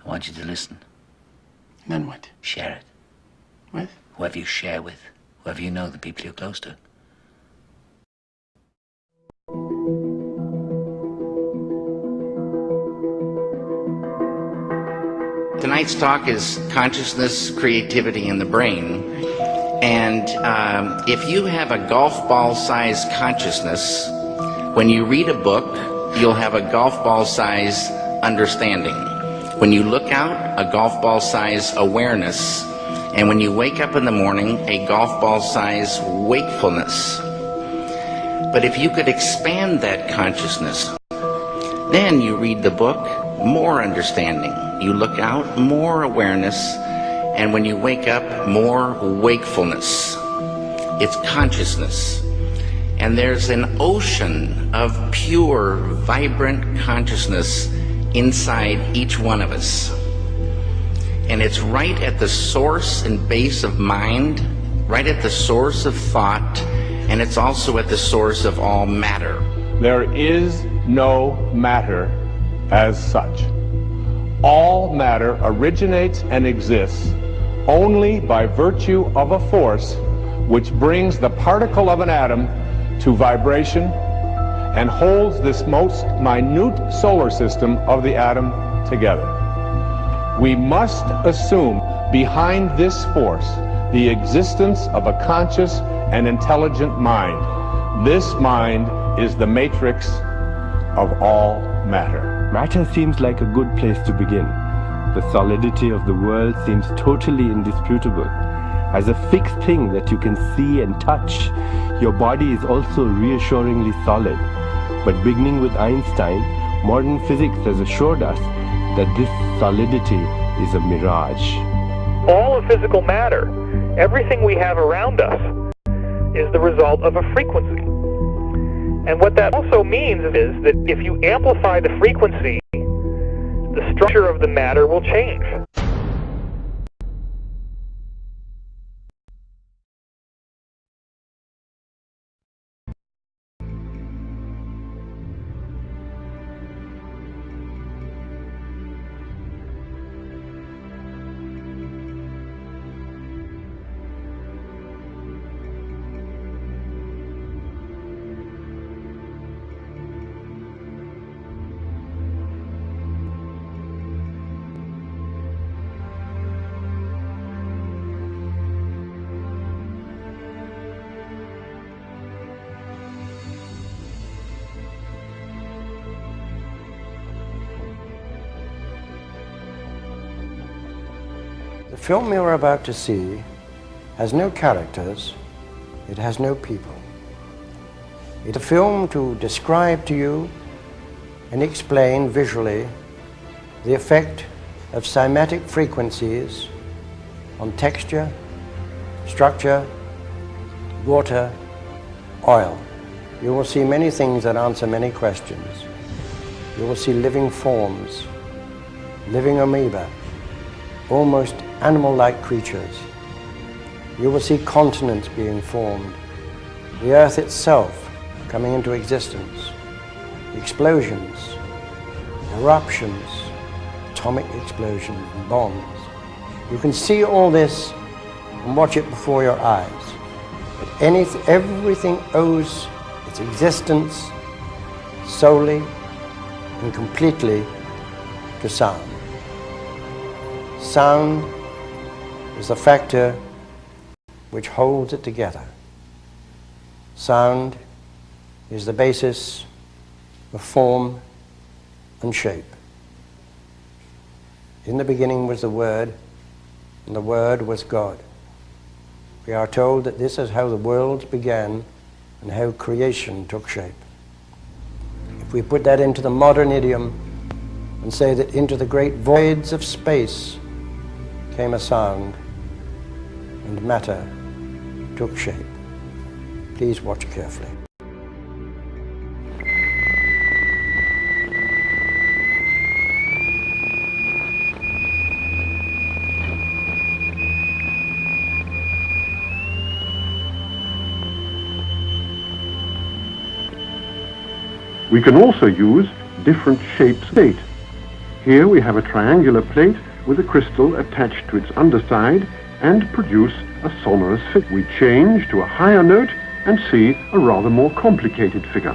I want you to listen. And then what? Share it. With? Whoever you share with. Whoever you know, the people you're close to. Tonight's talk is consciousness, creativity, and the brain. And if you have a golf ball-sized consciousness, when you read a book, you'll have a golf ball-sized understanding. When you look out, a golf ball-sized awareness. And when you wake up in the morning, a golf ball-sized wakefulness. But if you could expand that consciousness, then you read the book, more understanding. You look out, more awareness. And when you wake up, more wakefulness. It's consciousness. And there's an ocean of pure, vibrant consciousness inside each one of us. And it's right at the source and base of mind, right at the source of thought, and it's also at the source of all matter. There is no matter as such. All matter originates and exists only by virtue of a force which brings the particle of an atom to vibration and holds this most minute solar system of the atom together. We must assume behind this force the existence of a conscious and intelligent mind. This mind is the matrix of all matter. Matter seems like a good place to begin. The solidity of the world seems totally indisputable. As a fixed thing that you can see and touch, your body is also reassuringly solid. But beginning with Einstein, modern physics has assured us that this solidity is a mirage. All of physical matter, everything we have around us, is the result of a frequency. And what that also means is that if you amplify the frequency, the structure of the matter will change. The film you're about to see has no characters, it has no people. It's a film to describe to you and explain visually the effect of cymatic frequencies on texture, structure, water, oil. You will see many things that answer many questions. You will see living forms, living amoeba, almost animal-like creatures. You will see continents being formed, the earth itself coming into existence, explosions, eruptions, atomic explosions and bombs. You can see all this and watch it before your eyes. But everything owes its existence solely and completely to sound. Sound is the factor which holds it together. Sound is the basis of form and shape. In the beginning was the Word, and the Word was God. We are told that this is how the worlds began and how creation took shape. If we put that into the modern idiom and say that into the great voids of space came a sound and matter took shape. Please watch carefully. We can also use different shapes of state. Here we have a triangular plate with a crystal attached to its underside and produce a sonorous figure. We change to a higher note and see a rather more complicated figure.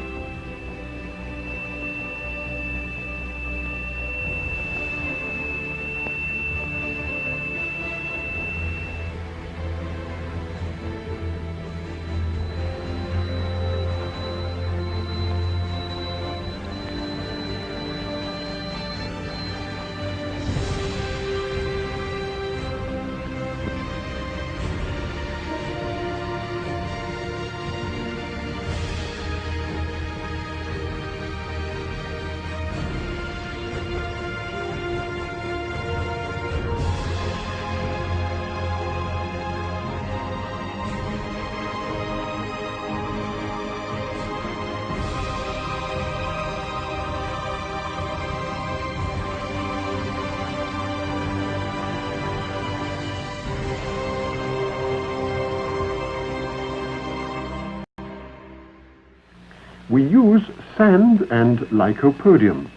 We use sand and lycopodium.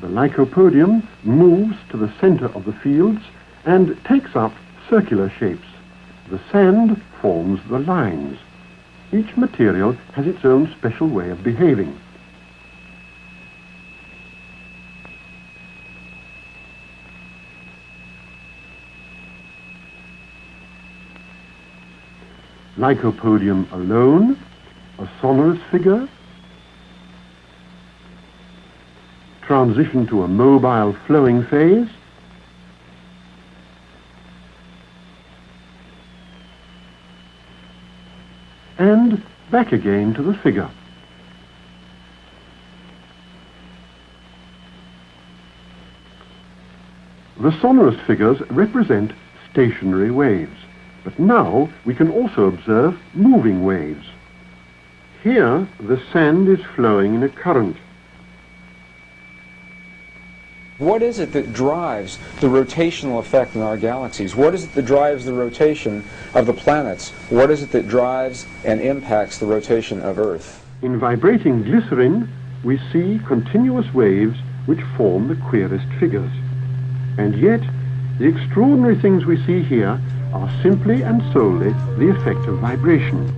The lycopodium moves to the center of the fields and takes up circular shapes. The sand forms the lines. Each material has its own special way of behaving. Lycopodium alone, a sonorous figure, transition to a mobile flowing phase, and back again to the figure. The sonorous figures represent stationary waves, but now we can also observe moving waves. Here the sand is flowing in a current. What is it that drives the rotational effect in our galaxies? What is it that drives the rotation of the planets? What is it that drives and impacts the rotation of Earth? In vibrating glycerin, we see continuous waves which form the queerest figures. And yet, the extraordinary things we see here are simply and solely the effect of vibration.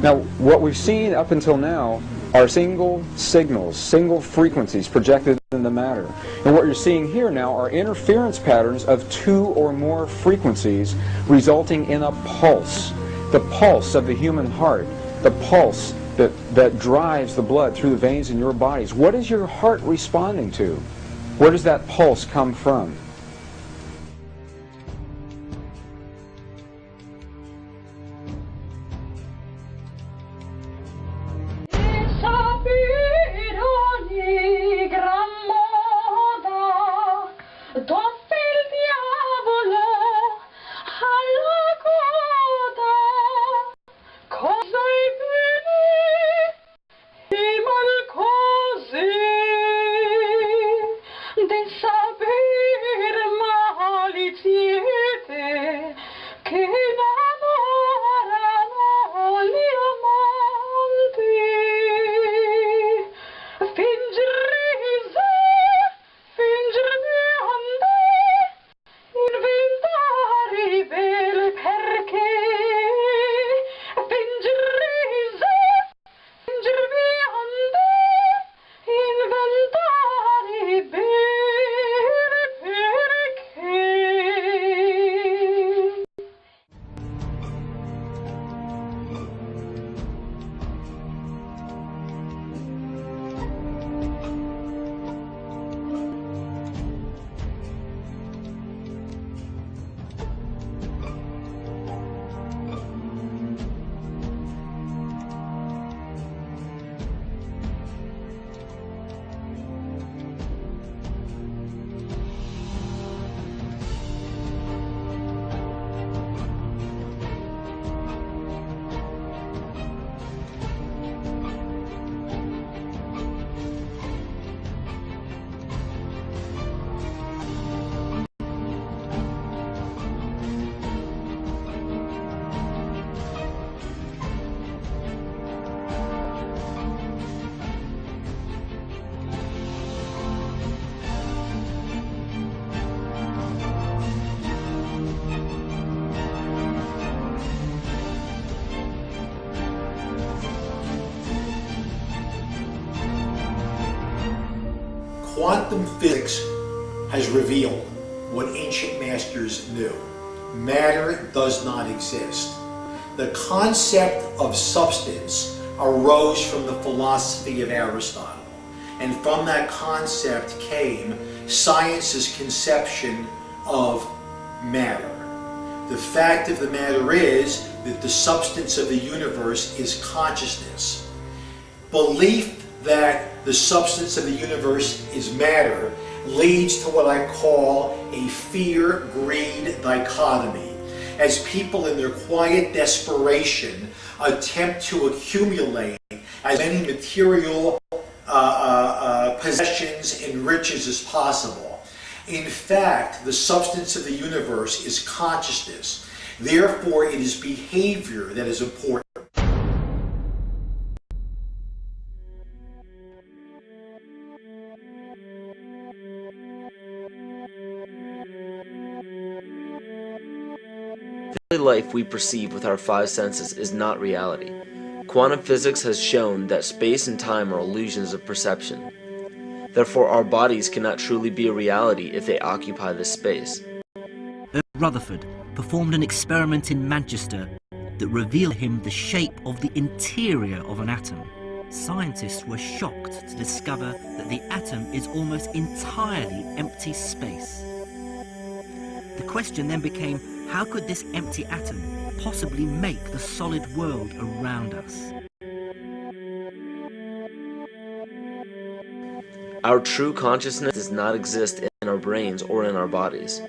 Now, what we've seen up until now are single signals, single frequencies projected in the matter. And what you're seeing here now are interference patterns of two or more frequencies resulting in a pulse. The pulse of the human heart, the pulse that drives the blood through the veins in your bodies. What is your heart responding to? Where does that pulse come from? Quantum physics has revealed what ancient masters knew. Matter does not exist. The concept of substance arose from the philosophy of Aristotle, and from that concept came science's conception of matter. The fact of the matter is that the substance of the universe is consciousness. Belief that the substance of the universe is matter leads to what I call a fear-greed dichotomy, as people in their quiet desperation attempt to accumulate as many material possessions and riches as possible. In fact, the substance of the universe is consciousness. Therefore, it is behavior that is important. The life we perceive with our five senses is not reality. Quantum physics has shown that space and time are illusions of perception. Therefore, our bodies cannot truly be a reality if they occupy this space. Rutherford performed an experiment in Manchester that revealed to him the shape of the interior of an atom. Scientists were shocked to discover that the atom is almost entirely empty space. The question then became, how could this empty atom possibly make the solid world around us? Our true consciousness does not exist in our brains or in our bodies.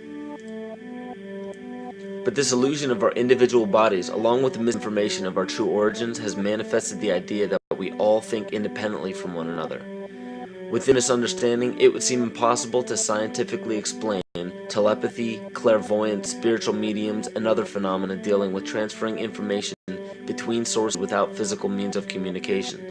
But this illusion of our individual bodies, along with the misinformation of our true origins, has manifested the idea that we all think independently from one another. Within this understanding, it would seem impossible to scientifically explain telepathy, clairvoyance, spiritual mediums, and other phenomena dealing with transferring information between sources without physical means of communication.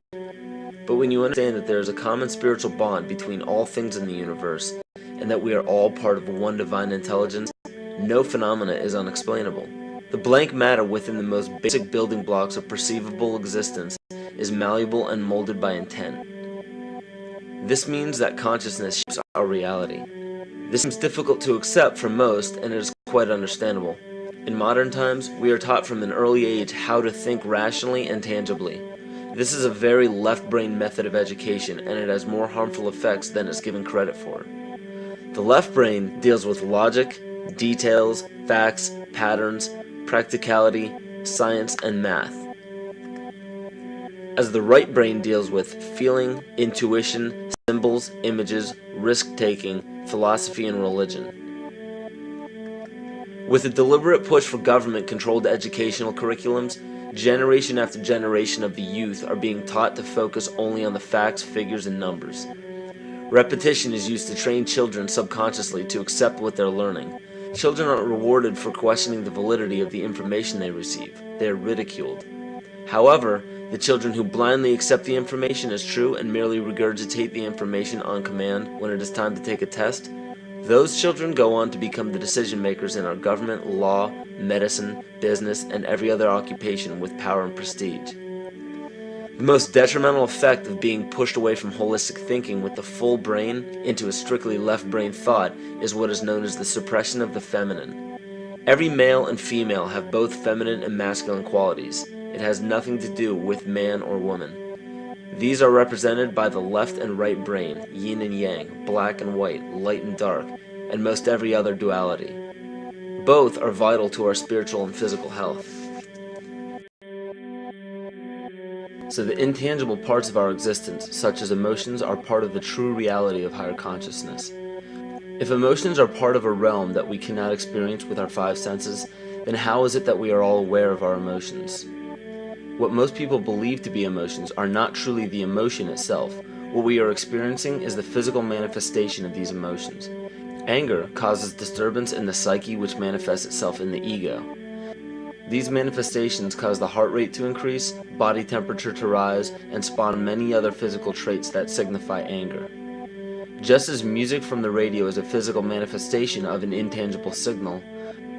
But when you understand that there is a common spiritual bond between all things in the universe, and that we are all part of one divine intelligence, no phenomena is unexplainable. The blank matter within the most basic building blocks of perceivable existence is malleable and molded by intent. This means that consciousness shapes our reality. This seems difficult to accept for most, and it is quite understandable. In modern times, we are taught from an early age how to think rationally and tangibly. This is a very left-brain method of education, and it has more harmful effects than it's given credit for. The left brain deals with logic, details, facts, patterns, practicality, science, and math, as the right brain deals with feeling, intuition, symbols, images, risk-taking, philosophy, and religion. With a deliberate push for government-controlled educational curriculums, generation after generation of the youth are being taught to focus only on the facts, figures, and numbers. Repetition is used to train children subconsciously to accept what they're learning. Children aren't rewarded for questioning the validity of the information they receive. They are ridiculed. However, the children who blindly accept the information as true and merely regurgitate the information on command when it is time to take a test, those children go on to become the decision makers in our government, law, medicine, business, and every other occupation with power and prestige. The most detrimental effect of being pushed away from holistic thinking with the full brain into a strictly left brain thought is what is known as the suppression of the feminine. Every male and female have both feminine and masculine qualities. It has nothing to do with man or woman. These are represented by the left and right brain, yin and yang, black and white, light and dark, and most every other duality. Both are vital to our spiritual and physical health. So the intangible parts of our existence, such as emotions, are part of the true reality of higher consciousness. If emotions are part of a realm that we cannot experience with our five senses, then how is it that we are all aware of our emotions? What most people believe to be emotions are not truly the emotion itself. What we are experiencing is the physical manifestation of these emotions. Anger causes disturbance in the psyche, which manifests itself in the ego. These manifestations cause the heart rate to increase, body temperature to rise, and spawn many other physical traits that signify anger. Just as music from the radio is a physical manifestation of an intangible signal,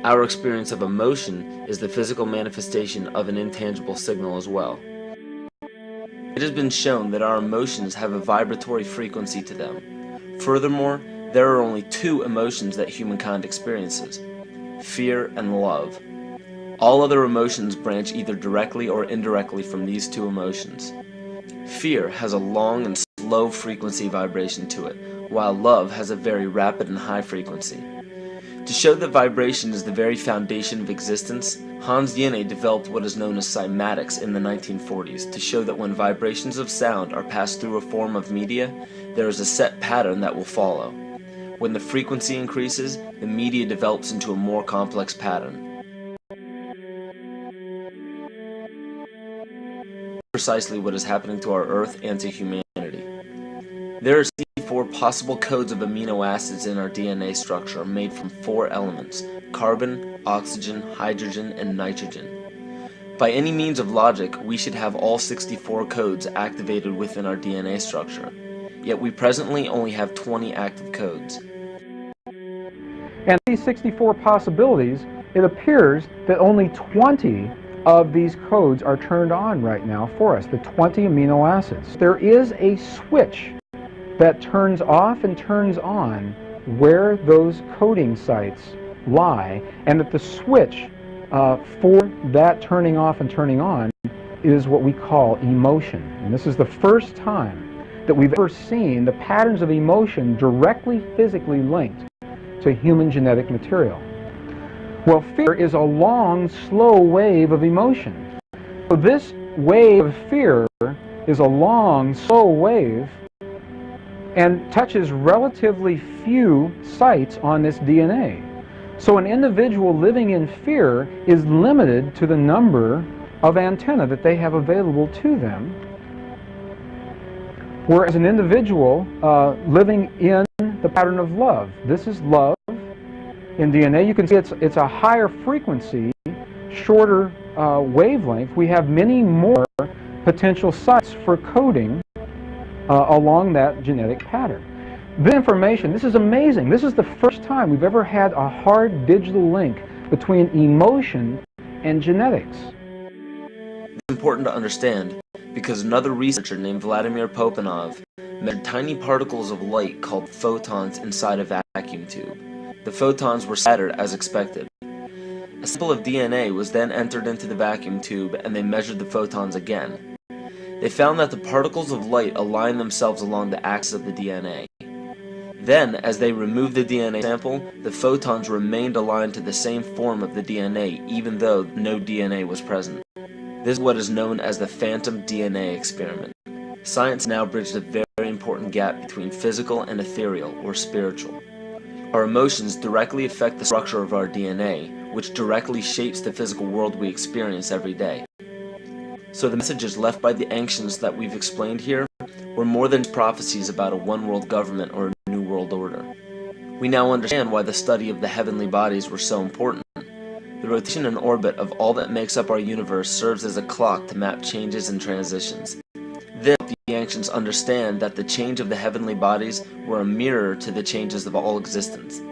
our experience of emotion is the physical manifestation of an intangible signal as well. It has been shown that our emotions have a vibratory frequency to them. Furthermore, there are only two emotions that humankind experiences: fear and love. All other emotions branch either directly or indirectly from these two emotions. Fear has a long and slow frequency vibration to it, while love has a very rapid and high frequency. To show that vibration is the very foundation of existence, Hans Jenny developed what is known as cymatics in the 1940s to show that when vibrations of sound are passed through a form of media, there is a set pattern that will follow. When the frequency increases, the media develops into a more complex pattern. Precisely what is happening to our Earth and to humanity. There are 64 possible codes of amino acids in our DNA structure made from 4 elements: carbon, oxygen, hydrogen, and nitrogen. By any means of logic, we should have all 64 codes activated within our DNA structure. Yet we presently only have 20 active codes. And these 64 possibilities, it appears that only 20 of these codes are turned on right now for us, the 20 amino acids. There is a switch that turns off and turns on where those coding sites lie, and that the switch for that turning off and turning on is what we call emotion. And this is the first time that we've ever seen the patterns of emotion directly physically linked to human genetic material. Well, fear is a long, slow wave of emotion. So this wave of fear is a long, slow wave and touches relatively few sites on this DNA. So an individual living in fear is limited to the number of antennae that they have available to them, whereas an individual living in the pattern of love, this is love in DNA, you can see it's a higher frequency, shorter wavelength. We have many more potential sites for coding along that genetic pattern. The information, this is amazing. This is the first time we've ever had a hard digital link between emotion and genetics. It's important to understand because another researcher named Vladimir Popanov measured tiny particles of light called photons inside a vacuum tube. The photons were scattered as expected. A sample of DNA was then entered into the vacuum tube and they measured the photons again. They found that the particles of light aligned themselves along the axis of the DNA. Then, as they removed the DNA sample, the photons remained aligned to the same form of the DNA even though no DNA was present. This is what is known as the phantom DNA experiment. Science now bridges a very important gap between physical and ethereal, or spiritual. Our emotions directly affect the structure of our DNA, which directly shapes the physical world we experience every day. So the messages left by the ancients that we've explained here were more than prophecies about a one-world government or a new world order. We now understand why the study of the heavenly bodies were so important. The rotation and orbit of all that makes up our universe serves as a clock to map changes and transitions. This helped the ancients understand that the change of the heavenly bodies were a mirror to the changes of all existence.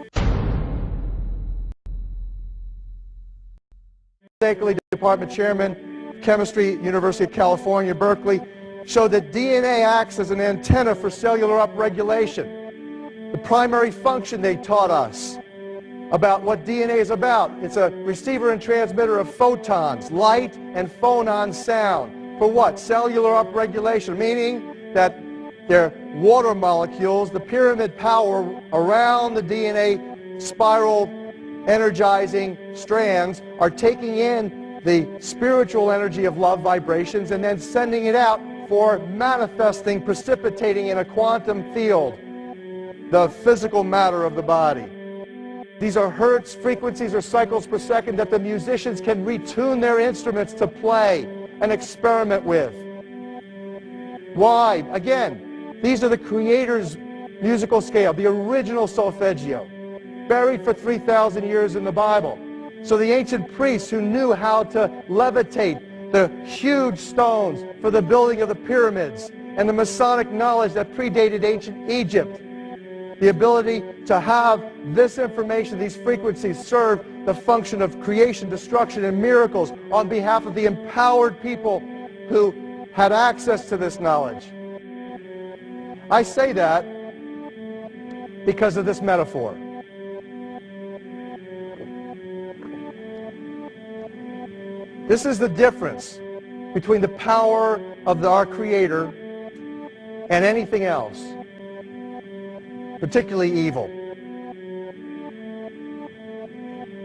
Stakeley, Department Chairman, Chemistry, University of California, Berkeley, showed that DNA acts as an antenna for cellular upregulation. The primary function they taught us about what DNA is about. It's a receiver and transmitter of photons, light and phonon sound. For what? Cellular upregulation, meaning that their water molecules, the pyramid power around the DNA spiral energizing strands, are taking in the spiritual energy of love vibrations and then sending it out for manifesting, precipitating in a quantum field, the physical matter of the body. These are hertz, frequencies, or cycles per second that the musicians can retune their instruments to play and experiment with. Why? Again, these are the Creator's musical scale, the original solfeggio, buried for 3,000 years in the Bible. So the ancient priests who knew how to levitate the huge stones for the building of the pyramids and the Masonic knowledge that predated ancient Egypt, the ability to have this information, these frequencies, serve the function of creation, destruction, and miracles on behalf of the empowered people who had access to this knowledge. I say that because of this metaphor. This is the difference between the power of our Creator and anything else, particularly evil.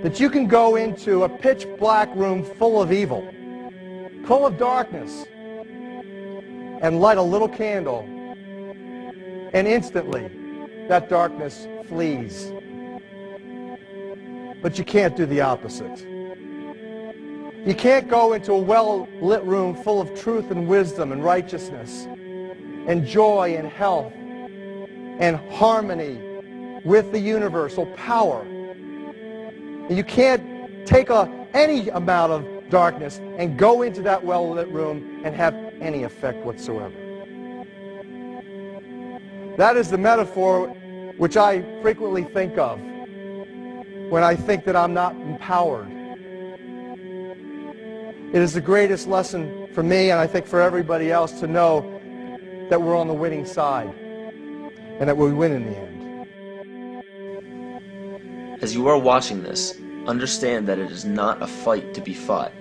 That you can go into a pitch black room full of evil, full of darkness, and light a little candle, and instantly that darkness flees. But you can't do the opposite. You can't go into a well-lit room full of truth and wisdom and righteousness and joy and health and harmony with the universal power. And you can't take any amount of darkness and go into that well-lit room and have any effect whatsoever. That is the metaphor which I frequently think of when I think that I'm not empowered. It is the greatest lesson for me, and I think for everybody else, to know that we're on the winning side and that we win in the end. As you are watching this, understand that it is not a fight to be fought.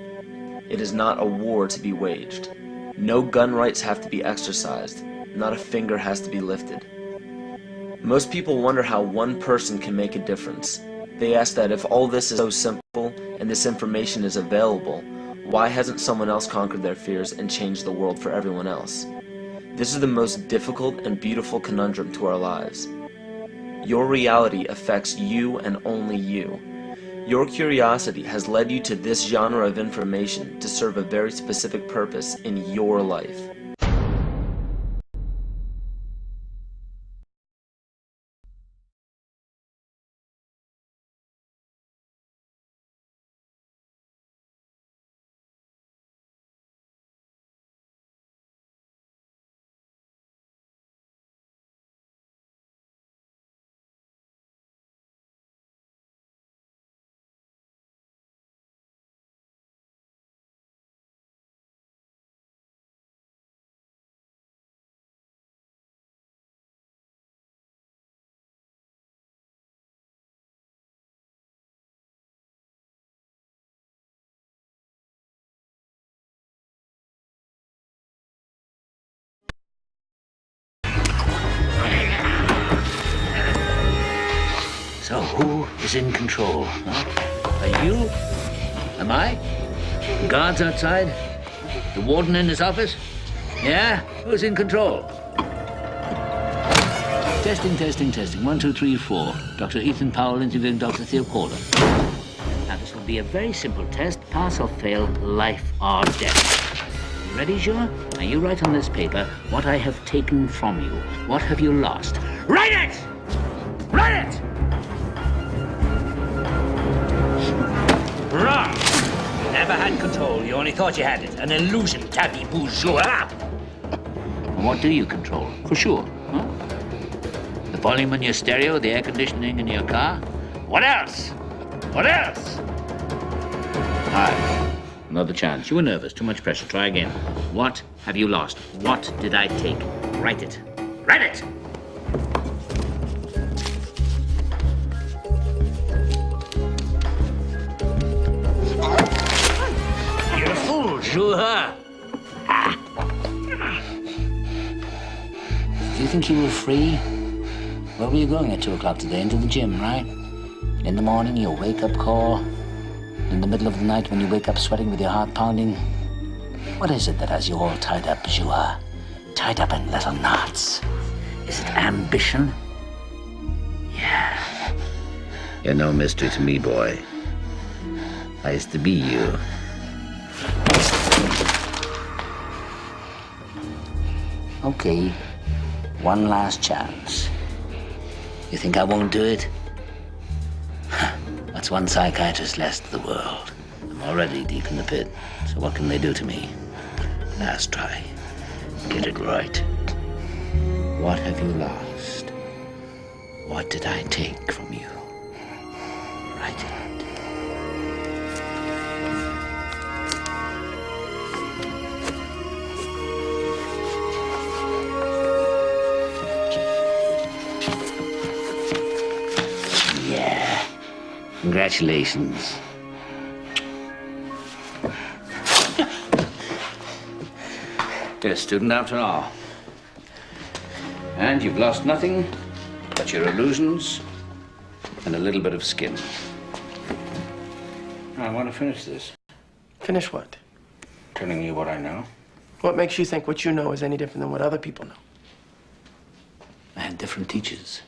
It is not a war to be waged. No gun rights have to be exercised. Not a finger has to be lifted. Most people wonder how one person can make a difference. They ask that if all this is so simple and this information is available, why hasn't someone else conquered their fears and changed the world for everyone else? This is the most difficult and beautiful conundrum to our lives. Your reality affects you and only you. Your curiosity has led you to this genre of information to serve a very specific purpose in your life. So who is in control? Huh? Are you? Am I? The guards outside? The warden in his office? Yeah? Who's in control? Testing, testing, testing. 1, 2, 3, 4. Dr. Ethan Powell interviewing Dr. Theo Calder. Now, this will be a very simple test. Pass or fail, life or death. You ready, Joe? Now, you write on this paper what I have taken from you. What have you lost? Write it! Write it! Wrong! You never had control. You only thought you had it. An illusion, tabby bourgeois. And what do you control? For sure, huh? The volume in your stereo, the air conditioning in your car? What else? What else? All right. Another chance. You were nervous. Too much pressure. Try again. What have you lost? What did I take? Write it. Write it! You're a fool, Juha. Do you think you were free? Where were you going at 2 o'clock today? Into the gym, right? In the morning, your wake-up call. In the middle of the night, when you wake up sweating with your heart pounding. What is it that has you all tied up, Juha? Tied up in little knots? Is it ambition? Yeah. You're no mystery to me, boy. I used to be you. Okay. One last chance. You think I won't do it? That's one psychiatrist less to the world. I'm already deep in the pit, so what can they do to me? Last try. Get it right. What have you lost? What did I take from you? Write it. Congratulations. You're a student after all. And you've lost nothing but your illusions and a little bit of skin. I want to finish this. Finish what? Telling you what I know. What makes you think what you know is any different than what other people know? I had different teachers.